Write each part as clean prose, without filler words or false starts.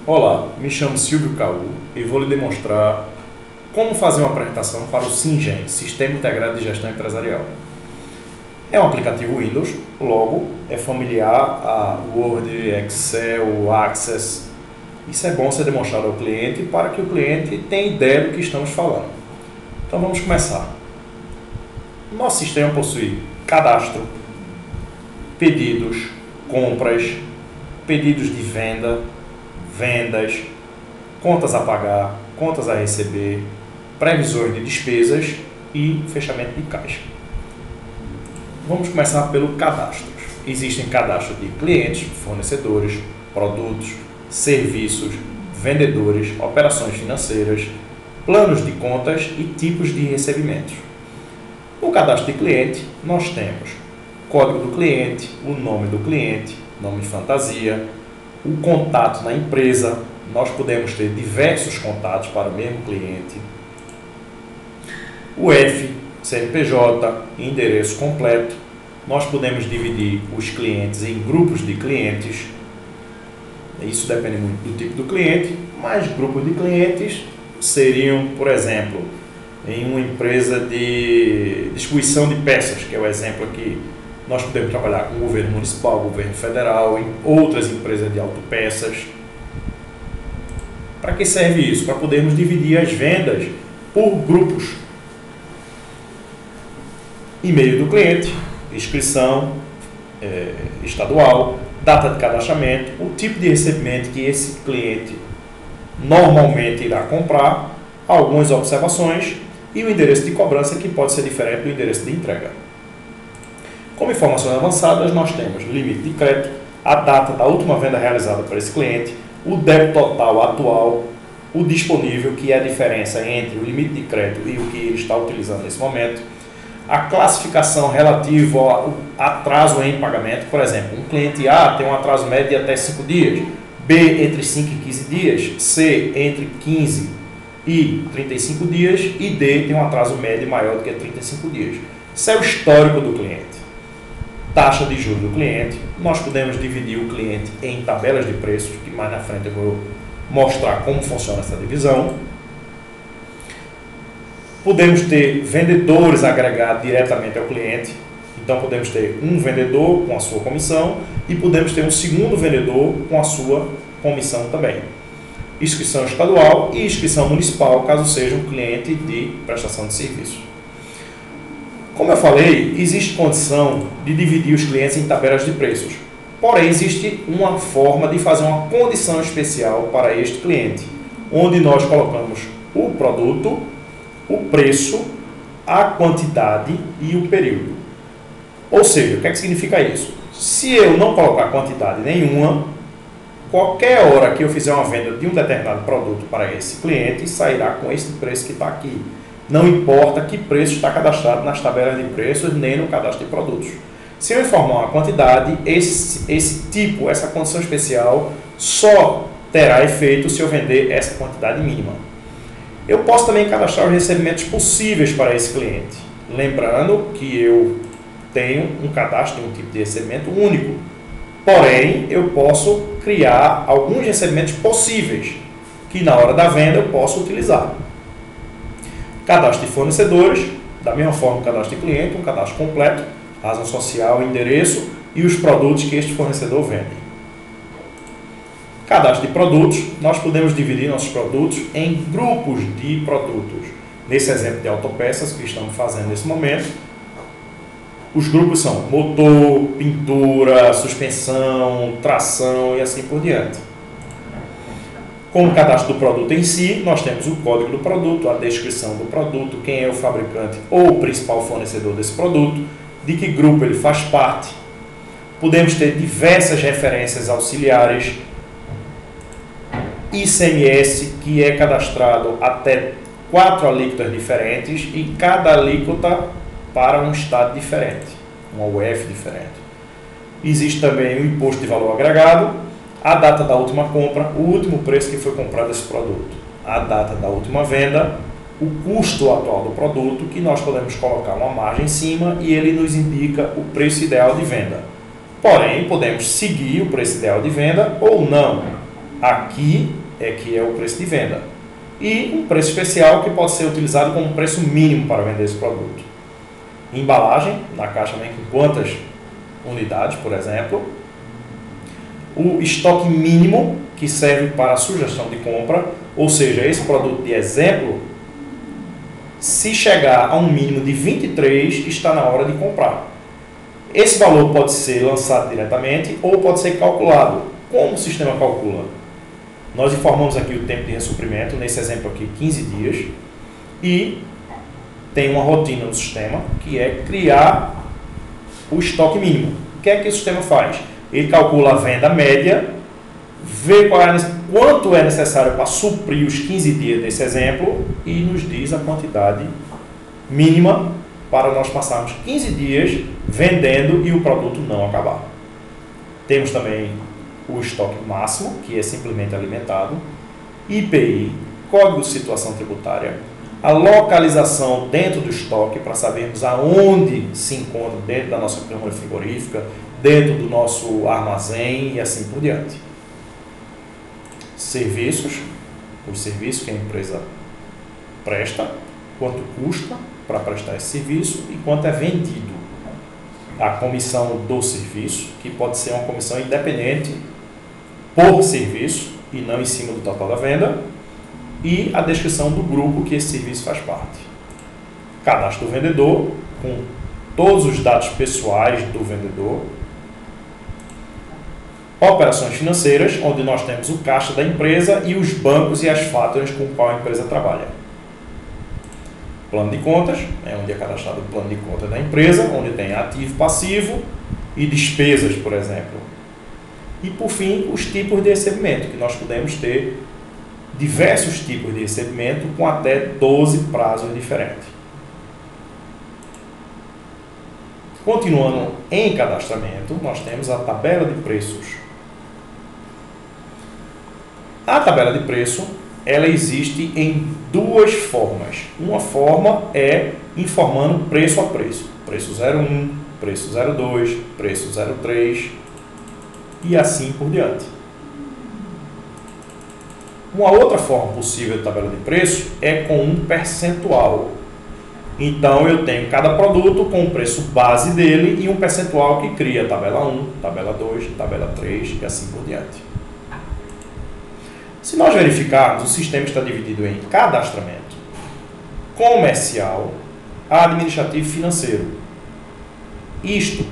Olá, me chamo Silvio Caú e vou lhe demonstrar como fazer uma apresentação para o SINGEN, Sistema Integrado de Gestão Empresarial. É um aplicativo Windows, logo é familiar a Word, Excel, Access. Isso é bom ser demonstrado ao cliente para que o cliente tenha ideia do que estamos falando. Então vamos começar. Nosso sistema possui cadastro, pedidos, compras, pedidos de venda, vendas, contas a pagar, contas a receber, previsões de despesas e fechamento de caixa. Vamos começar pelo cadastro. Existem cadastros de clientes, fornecedores, produtos, serviços, vendedores, operações financeiras, planos de contas e tipos de recebimentos. No cadastro de cliente, nós temos o código do cliente, o nome do cliente, nome de fantasia, o contato na empresa. Nós podemos ter diversos contatos para o mesmo cliente. O F, CNPJ, endereço completo. Nós podemos dividir os clientes em grupos de clientes. Isso depende muito do tipo do cliente, mas grupos de clientes seriam, por exemplo, em uma empresa de distribuição de peças, que é o exemplo aqui. Nós podemos trabalhar com o governo municipal, governo federal, em outras empresas de autopeças. Para que serve isso? Para podermos dividir as vendas por grupos. E-mail do cliente, inscrição estadual, data de cadastramento, o tipo de recebimento que esse cliente normalmente irá comprar, algumas observações e o endereço de cobrança, que pode ser diferente do endereço de entrega. Como informações avançadas, nós temos limite de crédito, a data da última venda realizada para esse cliente, o débito total atual, o disponível, que é a diferença entre o limite de crédito e o que ele está utilizando nesse momento, a classificação relativa ao atraso em pagamento. Por exemplo, um cliente A tem um atraso médio de até 5 dias, B entre 5 e 15 dias, C entre 15 e 35 dias e D tem um atraso médio maior do que 35 dias. Isso é o histórico do cliente. Taxa de juros do cliente. Nós podemos dividir o cliente em tabelas de preços, que mais na frente eu vou mostrar como funciona essa divisão. Podemos ter vendedores agregados diretamente ao cliente. Então podemos ter um vendedor com a sua comissão e podemos ter um segundo vendedor com a sua comissão também. Inscrição estadual e inscrição municipal, caso seja um cliente de prestação de serviço. Como eu falei, existe condição de dividir os clientes em tabelas de preços. Porém, existe uma forma de fazer uma condição especial para este cliente, onde nós colocamos o produto, o preço, a quantidade e o período. Ou seja, o que é que significa isso? Se eu não colocar quantidade nenhuma, qualquer hora que eu fizer uma venda de um determinado produto para esse cliente, sairá com esse preço que está aqui. Não importa que preço está cadastrado nas tabelas de preços, nem no cadastro de produtos. Se eu informar uma quantidade, essa condição especial só terá efeito se eu vender essa quantidade mínima. Eu posso também cadastrar os recebimentos possíveis para esse cliente. Lembrando que eu tenho um cadastro de um tipo de recebimento único. Porém, eu posso criar alguns recebimentos possíveis, que na hora da venda eu posso utilizar. Cadastro de fornecedores, da mesma forma que o cadastro de cliente, um cadastro completo, razão social, endereço e os produtos que este fornecedor vende. Cadastro de produtos, nós podemos dividir nossos produtos em grupos de produtos. Nesse exemplo de autopeças que estamos fazendo nesse momento, os grupos são motor, pintura, suspensão, tração e assim por diante. Como cadastro do produto em si, nós temos o código do produto, a descrição do produto, quem é o fabricante ou o principal fornecedor desse produto, de que grupo ele faz parte. Podemos ter diversas referências auxiliares, ICMS, que é cadastrado até 4 alíquotas diferentes e cada alíquota para um estado diferente, uma UF diferente. Existe também o imposto de valor agregado, a data da última compra, o último preço que foi comprado esse produto, a data da última venda, o custo atual do produto, que nós podemos colocar uma margem em cima e ele nos indica o preço ideal de venda. Porém, podemos seguir o preço ideal de venda ou não. Aqui é que é o preço de venda. E um preço especial que pode ser utilizado como preço mínimo para vender esse produto. Embalagem, na caixa vem com quantas unidades, por exemplo. O estoque mínimo, que serve para a sugestão de compra, ou seja, esse produto de exemplo, se chegar a um mínimo de 23, está na hora de comprar. Esse valor pode ser lançado diretamente ou pode ser calculado. Como o sistema calcula? Nós informamos aqui o tempo de ressuprimento, nesse exemplo aqui 15 dias, e tem uma rotina no sistema que é criar o estoque mínimo. O que é que o sistema faz? Ele calcula a venda média, vê quanto é necessário para suprir os 15 dias desse exemplo e nos diz a quantidade mínima para nós passarmos 15 dias vendendo e o produto não acabar. Temos também o estoque máximo, que é simplesmente alimentado, IPI, Código de Situação Tributária, a localização dentro do estoque para sabermos aonde se encontra dentro da nossa câmara frigorífica, dentro do nosso armazém e assim por diante. Serviços, os serviços que a empresa presta, quanto custa para prestar esse serviço e quanto é vendido. A comissão do serviço, que pode ser uma comissão independente por serviço e não em cima do total da venda, e a descrição do grupo que esse serviço faz parte. Cadastro do vendedor, com todos os dados pessoais do vendedor. Operações financeiras, onde nós temos o caixa da empresa e os bancos e as faturas com qual a empresa trabalha. Plano de contas, é onde é cadastrado o plano de contas da empresa, onde tem ativo, passivo e despesas, por exemplo. E, por fim, os tipos de recebimento, que nós podemos ter diversos tipos de recebimento com até 12 prazos diferentes. Continuando em cadastramento, nós temos a tabela de preços. A tabela de preço, ela existe em duas formas. Uma forma é informando preço a preço. Preço 01, preço 02, preço 03 e assim por diante. Uma outra forma possível de tabela de preço é com um percentual. Então, eu tenho cada produto com o preço base dele e um percentual que cria tabela 1, tabela 2, tabela 3 e assim por diante. Se nós verificarmos, o sistema está dividido em cadastramento, comercial, administrativo e financeiro. Isto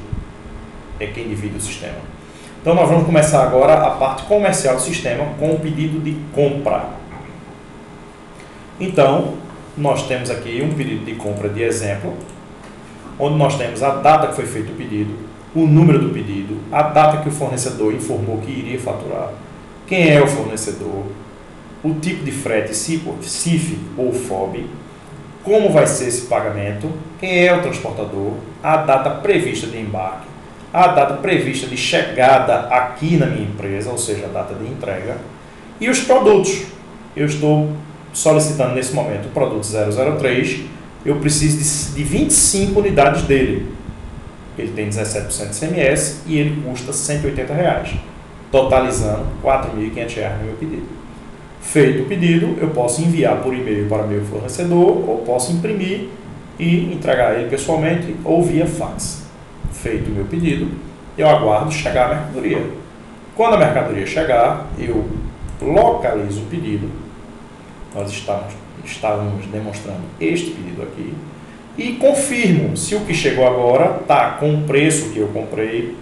é quem divide o sistema. Então, nós vamos começar agora a parte comercial do sistema com o pedido de compra. Então, nós temos aqui um pedido de compra de exemplo, onde nós temos a data que foi feito o pedido, o número do pedido, a data que o fornecedor informou que iria faturar, quem é o fornecedor, o tipo de frete, CIF ou FOB, como vai ser esse pagamento, quem é o transportador, a data prevista de embarque, a data prevista de chegada aqui na minha empresa, ou seja, a data de entrega, e os produtos. Eu estou solicitando nesse momento o produto 003, eu preciso de 25 unidades dele. Ele tem 17% de CMS e ele custa R$ 180, totalizando R$ 4.500 no meu pedido. Feito o pedido, eu posso enviar por e-mail para meu fornecedor ou posso imprimir e entregar ele pessoalmente ou via fax. Feito o meu pedido, eu aguardo chegar a mercadoria. Quando a mercadoria chegar, eu localizo o pedido. Nós estávamos demonstrando este pedido aqui e confirmo se o que chegou agora está com o preço que eu comprei,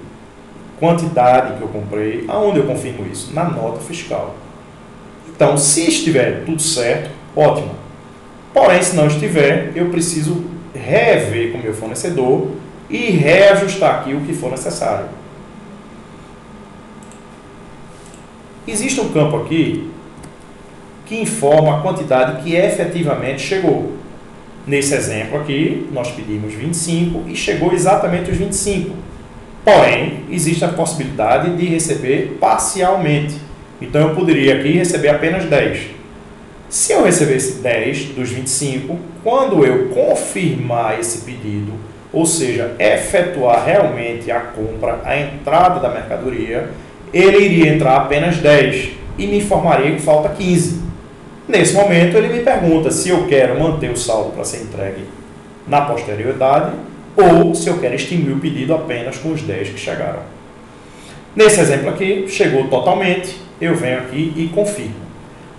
quantidade que eu comprei. Aonde eu confirmo isso? Na nota fiscal. Então, se estiver tudo certo, ótimo. Porém, se não estiver, eu preciso rever com o meu fornecedor e reajustar aqui o que for necessário. Existe um campo aqui que informa a quantidade que efetivamente chegou. Nesse exemplo aqui, nós pedimos 25 e chegou exatamente os 25. Porém, existe a possibilidade de receber parcialmente. Então, eu poderia aqui receber apenas 10. Se eu recebesse 10 dos 25, quando eu confirmar esse pedido, ou seja, efetuar realmente a compra, a entrada da mercadoria, ele iria entrar apenas 10. e me informaria que falta 15. Nesse momento, ele me pergunta se eu quero manter o saldo para ser entregue na posterioridade ou se eu quero extinguir o pedido apenas com os 10 que chegaram. Nesse exemplo aqui, chegou totalmente, eu venho aqui e confirmo.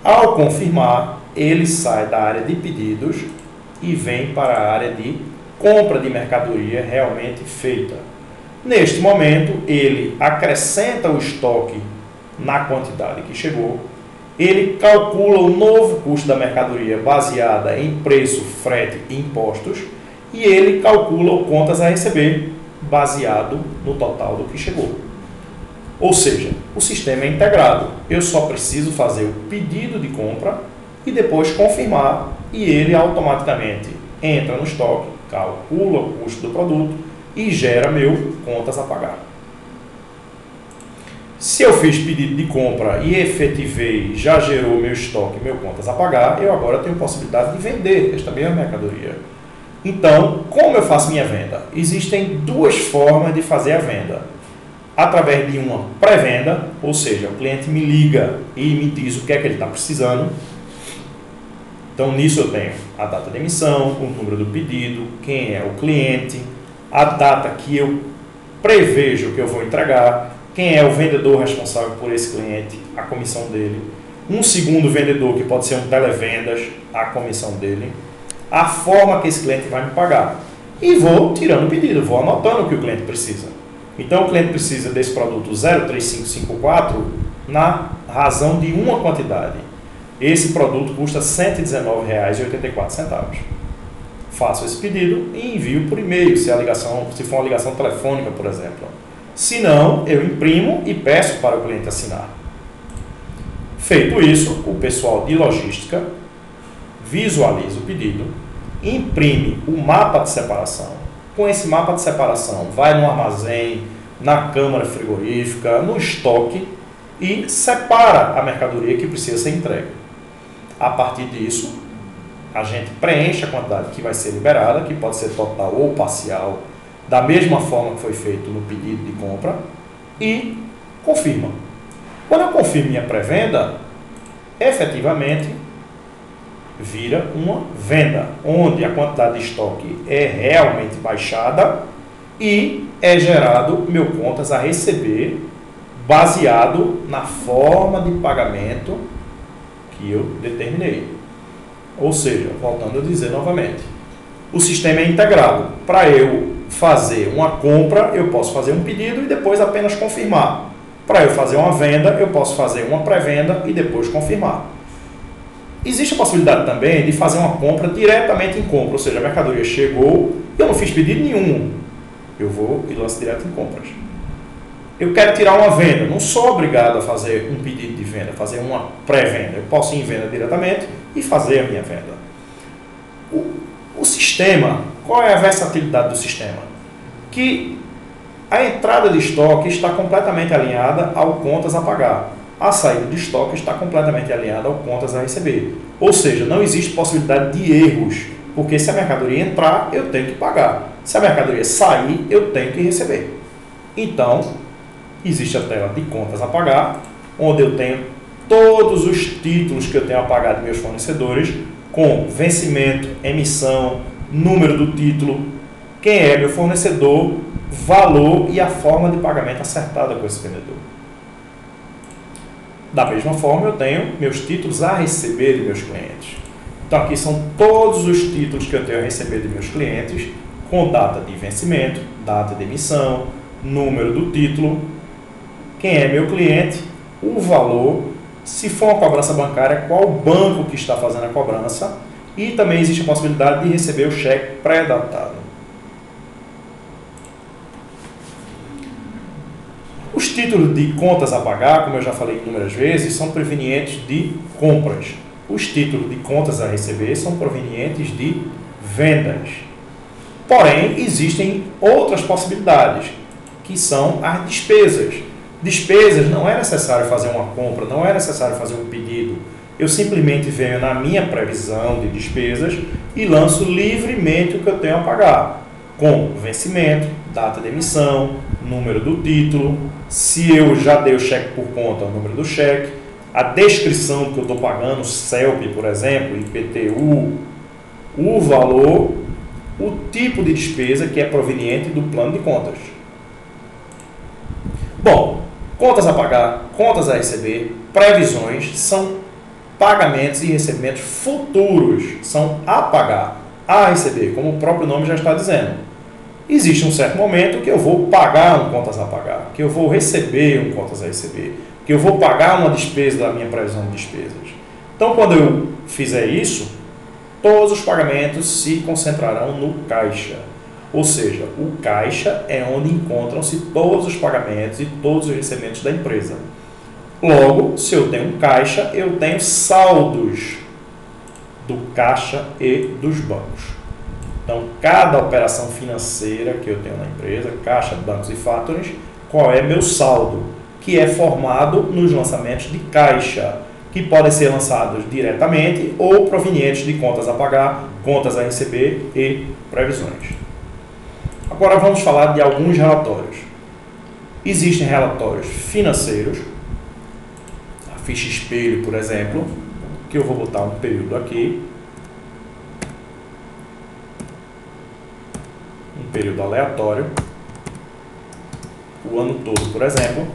Ao confirmar, ele sai da área de pedidos e vem para a área de compra de mercadoria realmente feita. Neste momento, ele acrescenta o estoque na quantidade que chegou, ele calcula o novo custo da mercadoria baseada em preço, frete e impostos e ele calcula o contas a receber baseado no total do que chegou. Ou seja, o sistema é integrado. Eu só preciso fazer o pedido de compra e depois confirmar e ele automaticamente entra no estoque, calcula o custo do produto e gera meu contas a pagar. Se eu fiz pedido de compra e efetivei, já gerou meu estoque, meu contas a pagar, eu agora tenho possibilidade de vender esta mesma mercadoria. Então, como eu faço minha venda? Existem duas formas de fazer a venda. Através de uma pré-venda, ou seja, o cliente me liga e me diz o que é que ele está precisando. Então, nisso eu tenho a data de emissão, o número do pedido, quem é o cliente, a data que eu prevejo que eu vou entregar, quem é o vendedor responsável por esse cliente, a comissão dele, um segundo vendedor que pode ser um televendas, a comissão dele, a forma que esse cliente vai me pagar. E vou tirando o pedido, vou anotando o que o cliente precisa. Então, o cliente precisa desse produto 03554 na razão de uma quantidade. Esse produto custa R$ 119,84. Faço esse pedido e envio por e-mail, se for uma ligação telefônica, por exemplo. Se não, eu imprimo e peço para o cliente assinar. Feito isso, o pessoal de logística visualiza o pedido, imprime o mapa de separação. Com esse mapa de separação, vai no armazém, na câmara frigorífica, no estoque e separa a mercadoria que precisa ser entregue. A partir disso, a gente preenche a quantidade que vai ser liberada, que pode ser total ou parcial, da mesma forma que foi feito no pedido de compra, e confirma. Quando eu confirmo minha pré-venda, efetivamente vira uma venda, onde a quantidade de estoque é realmente baixada e é gerado meu contas a receber baseado na forma de pagamento que eu determinei. Ou seja, voltando a dizer novamente, o sistema é integrado. Para eu fazer uma compra, eu posso fazer um pedido e depois apenas confirmar. Para eu fazer uma venda, eu posso fazer uma pré-venda e depois confirmar. Existe a possibilidade também de fazer uma compra diretamente em compra, ou seja, a mercadoria chegou e eu não fiz pedido nenhum. Eu vou e lanço direto em compras. Eu quero tirar uma venda, não sou obrigado a fazer um pedido de venda, fazer uma pré-venda. Eu posso ir em venda diretamente e fazer a minha venda. O sistema, qual é a versatilidade do sistema? Que a entrada de estoque está completamente alinhada ao contas a pagar. A saída de estoque está completamente alinhada ao contas a receber. Ou seja, não existe possibilidade de erros, porque se a mercadoria entrar, eu tenho que pagar. Se a mercadoria sair, eu tenho que receber. Então, existe a tela de contas a pagar, onde eu tenho todos os títulos que eu tenho a pagar de meus fornecedores, com vencimento, emissão, número do título, quem é meu fornecedor, valor e a forma de pagamento acertada com esse vendedor. Da mesma forma, eu tenho meus títulos a receber de meus clientes. Então, aqui são todos os títulos que eu tenho a receber de meus clientes, com data de vencimento, data de emissão, número do título, quem é meu cliente, o valor, se for uma cobrança bancária, qual banco que está fazendo a cobrança, e também existe a possibilidade de receber o cheque pré-datado. Os títulos de contas a pagar, como eu já falei inúmeras vezes, são provenientes de compras. Os títulos de contas a receber são provenientes de vendas. Porém, existem outras possibilidades, que são as despesas. Despesas, não é necessário fazer uma compra, não é necessário fazer um pedido. Eu simplesmente venho na minha previsão de despesas e lanço livremente o que eu tenho a pagar, com vencimento, data de emissão, número do título, se eu já dei o cheque por conta, o número do cheque, a descrição do que eu estou pagando, CELP, por exemplo, IPTU, o valor, o tipo de despesa que é proveniente do plano de contas. Bom, contas a pagar, contas a receber, previsões são pagamentos e recebimentos futuros, são a pagar, a receber, como o próprio nome já está dizendo. Existe um certo momento que eu vou pagar um contas a pagar, que eu vou receber um contas a receber, que eu vou pagar uma despesa da minha previsão de despesas. Então, quando eu fizer isso, todos os pagamentos se concentrarão no caixa. Ou seja, o caixa é onde encontram-se todos os pagamentos e todos os recebimentos da empresa. Logo, se eu tenho um caixa, eu tenho saldos do caixa e dos bancos. Então, cada operação financeira que eu tenho na empresa, caixa, bancos e factorings, qual é meu saldo? Que é formado nos lançamentos de caixa, que podem ser lançados diretamente ou provenientes de contas a pagar, contas a receber e previsões. Agora vamos falar de alguns relatórios. Existem relatórios financeiros, a ficha espelho, por exemplo, que eu vou botar um período aqui, um período aleatório, o ano todo, por exemplo.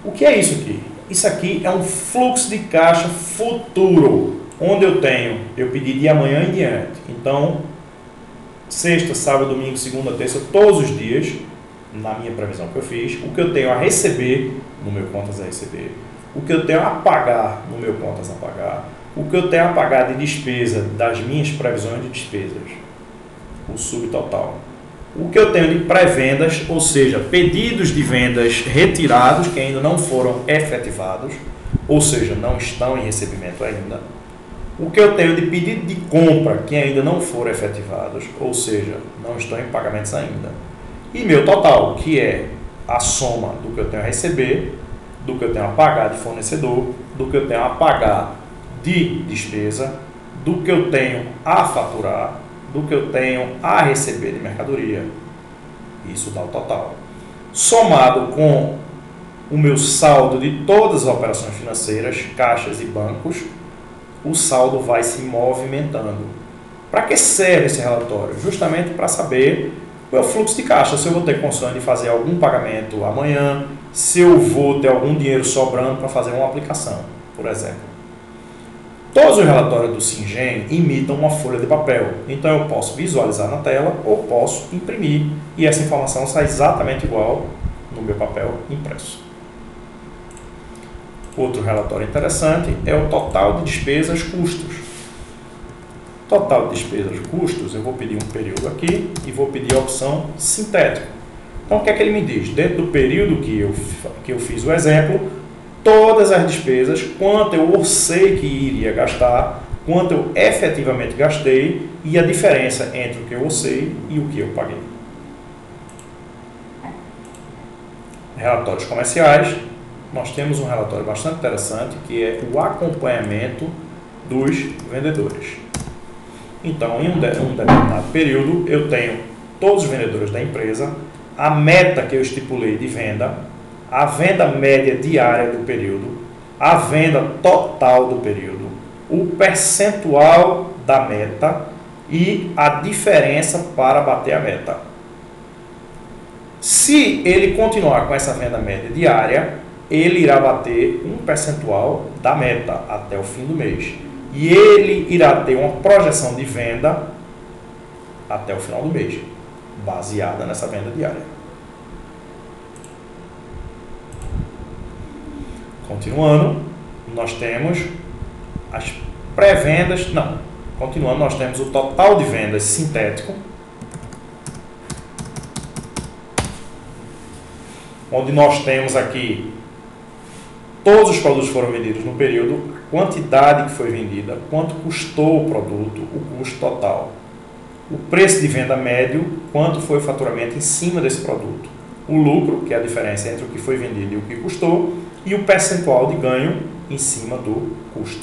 O que é isso aqui? Isso aqui é um fluxo de caixa futuro, onde eu pedi de amanhã em diante. Então, sexta, sábado, domingo, segunda, terça, todos os dias, na minha previsão que eu fiz, o que eu tenho a receber no meu contas a receber, o que eu tenho a pagar no meu contas a pagar, o que eu tenho a pagar de despesa das minhas previsões de despesas, o subtotal. O que eu tenho de pré-vendas, ou seja, pedidos de vendas retirados que ainda não foram efetivados, ou seja, não estão em recebimento ainda. O que eu tenho de pedido de compra que ainda não foram efetivados, ou seja, não estão em pagamentos ainda. E meu total, que é a soma do que eu tenho a receber, do que eu tenho a pagar de fornecedor, do que eu tenho a pagar de despesa, do que eu tenho a faturar, do que eu tenho a receber de mercadoria. Isso dá o total. Somado com o meu saldo de todas as operações financeiras, caixas e bancos, o saldo vai se movimentando. Para que serve esse relatório? Justamente para saber qual é o fluxo de caixa, se eu vou ter condições de fazer algum pagamento amanhã, se eu vou ter algum dinheiro sobrando para fazer uma aplicação, por exemplo. Todos os relatórios do Singen imitam uma folha de papel, então eu posso visualizar na tela ou posso imprimir e essa informação sai exatamente igual no meu papel impresso. Outro relatório interessante é o total de despesas custos. Total de despesas custos, eu vou pedir um período aqui e vou pedir a opção sintético. Então o que é que ele me diz? Dentro do período que eu fiz o exemplo, todas as despesas, quanto eu orcei que iria gastar, quanto eu efetivamente gastei e a diferença entre o que eu orcei e o que eu paguei. Relatórios comerciais. Nós temos um relatório bastante interessante que é o acompanhamento dos vendedores. Então, em um determinado período, eu tenho todos os vendedores da empresa, a meta que eu estipulei de venda, a venda média diária do período, a venda total do período, o percentual da meta e a diferença para bater a meta. Se ele continuar com essa venda média diária, ele irá bater um percentual da meta até o fim do mês. E ele irá ter uma projeção de venda até o final do mês, baseada nessa venda diária. Continuando, nós temos as pré-vendas. Continuando, nós temos o total de vendas sintético, onde nós temos aqui todos os produtos que foram vendidos no período, a quantidade que foi vendida, quanto custou o produto, o custo total. O preço de venda médio, quanto foi o faturamento em cima desse produto. O lucro, que é a diferença entre o que foi vendido e o que custou, e o percentual de ganho em cima do custo.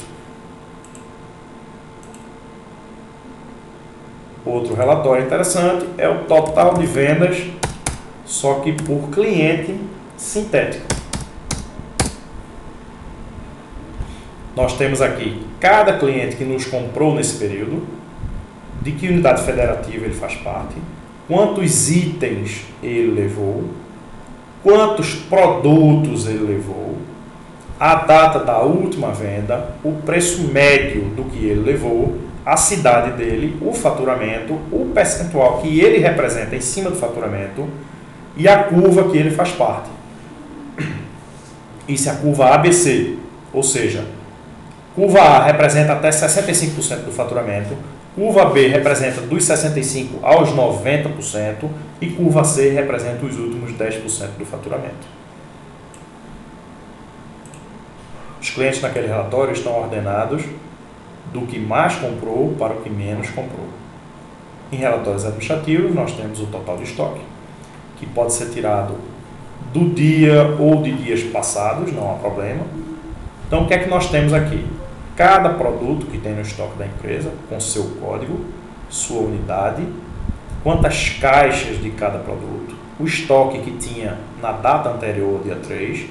Outro relatório interessante é o total de vendas, só que por cliente sintético. Nós temos aqui cada cliente que nos comprou nesse período, de que unidade federativa ele faz parte, quantos itens ele levou, quantos produtos ele levou, a data da última venda, o preço médio do que ele levou, a cidade dele, o faturamento, o percentual que ele representa em cima do faturamento e a curva que ele faz parte. Isso é a curva ABC, ou seja, curva A representa até 65% do faturamento, curva B representa dos 65% aos 90% e curva C representa os últimos 10% do faturamento. Os clientes naquele relatório estão ordenados do que mais comprou para o que menos comprou. Em relatórios administrativos, nós temos o total de estoque, que pode ser tirado do dia ou de dias passados, não há problema. Então, o que é que nós temos aqui? Cada produto que tem no estoque da empresa, com seu código, sua unidade, quantas caixas de cada produto, o estoque que tinha na data anterior, dia 3,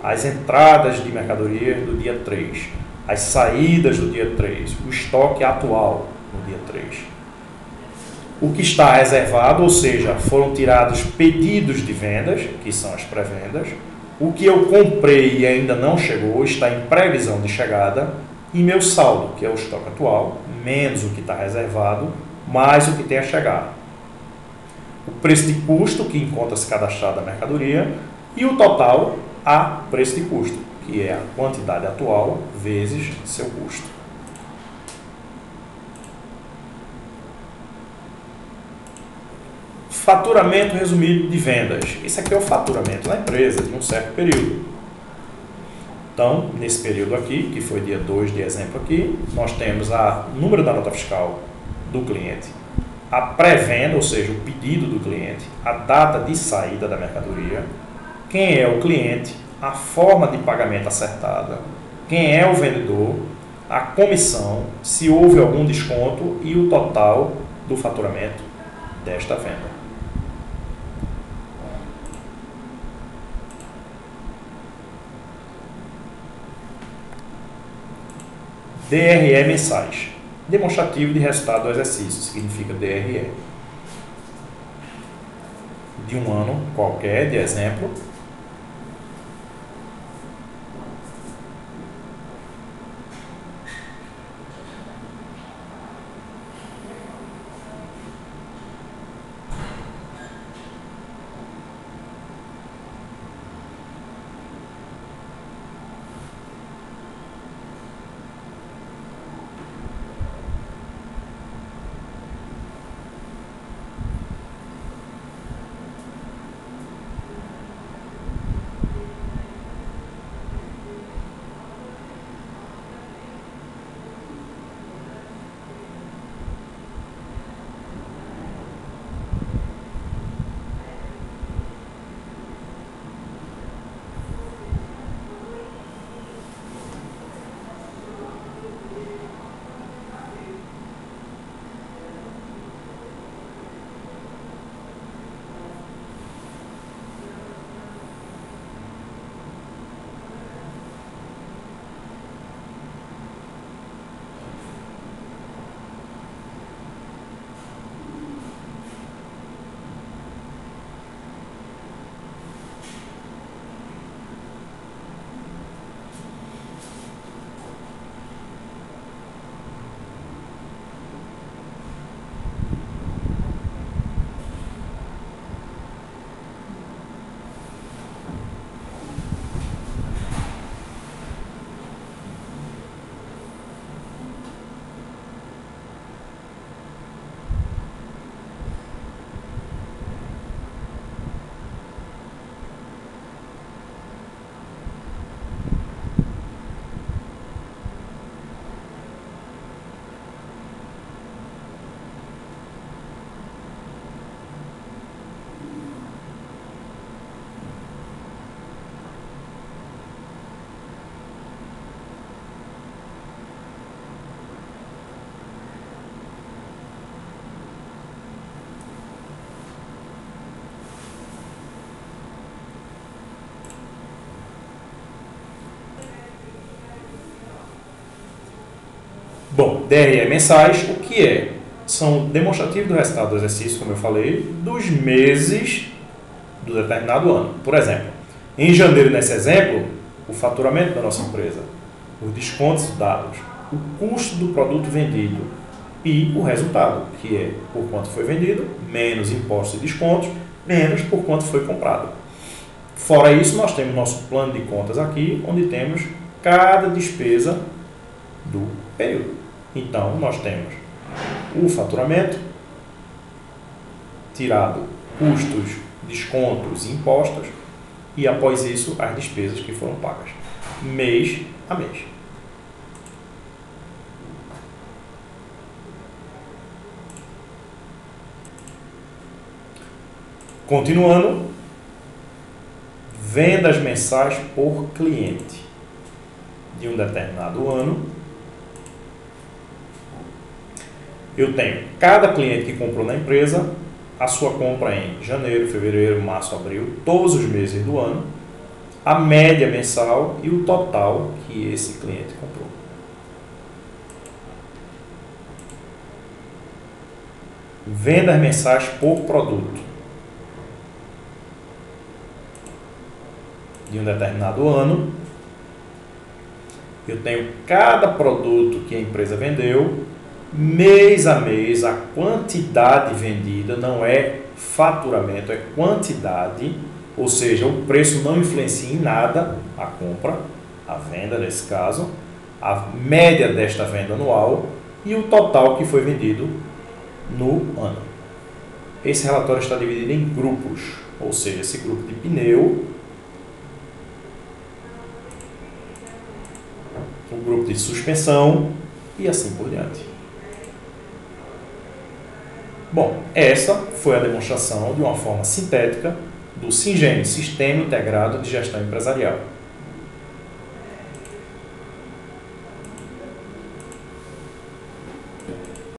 as entradas de mercadoria do dia 3, as saídas do dia 3, o estoque atual no dia 3. O que está reservado, ou seja, foram tirados pedidos de vendas, que são as pré-vendas. O que eu comprei e ainda não chegou, está em previsão de chegada. E meu saldo, que é o estoque atual, menos o que está reservado, mais o que tem a chegar. O preço de custo, que encontra-se cadastrado na mercadoria, e o total a preço de custo, que é a quantidade atual vezes seu custo. Faturamento resumido de vendas. Isso aqui é o faturamento da empresa de um certo período. Então, nesse período aqui, que foi dia 2 de exemplo aqui, nós temos o número da nota fiscal do cliente, a pré-venda, ou seja, o pedido do cliente, a data de saída da mercadoria, quem é o cliente, a forma de pagamento acertada, quem é o vendedor, a comissão, se houve algum desconto e o total do faturamento desta venda. DRE mensais. Demonstrativo de resultado do exercício, significa DRE. De um ano qualquer, de exemplo. Bom, DRE mensais, o que é? São demonstrativos do resultado do exercício, como eu falei, dos meses do determinado ano. Por exemplo, em janeiro, nesse exemplo, o faturamento da nossa empresa, os descontos dados, o custo do produto vendido e o resultado, que é por quanto foi vendido, menos impostos e descontos, menos por quanto foi comprado. Fora isso, nós temos nosso plano de contas aqui, onde temos cada despesa do período. Então, nós temos o faturamento, tirado custos, descontos e impostos, e após isso, as despesas que foram pagas, mês a mês. Continuando, vendas mensais por cliente de um determinado ano. Eu tenho cada cliente que comprou na empresa, a sua compra em janeiro, fevereiro, março, abril, todos os meses do ano, a média mensal e o total que esse cliente comprou. Vendas mensais por produto de um determinado ano. Eu tenho cada produto que a empresa vendeu, mês a mês, a quantidade vendida, não é faturamento, é quantidade, ou seja, o preço não influencia em nada a compra, a venda nesse caso, a média desta venda anual e o total que foi vendido no ano. Esse relatório está dividido em grupos, ou seja, esse grupo de pneu, o grupo de suspensão e assim por diante. Bom, essa foi a demonstração de uma forma sintética do SINGENE, Sistema Integrado de Gestão Empresarial.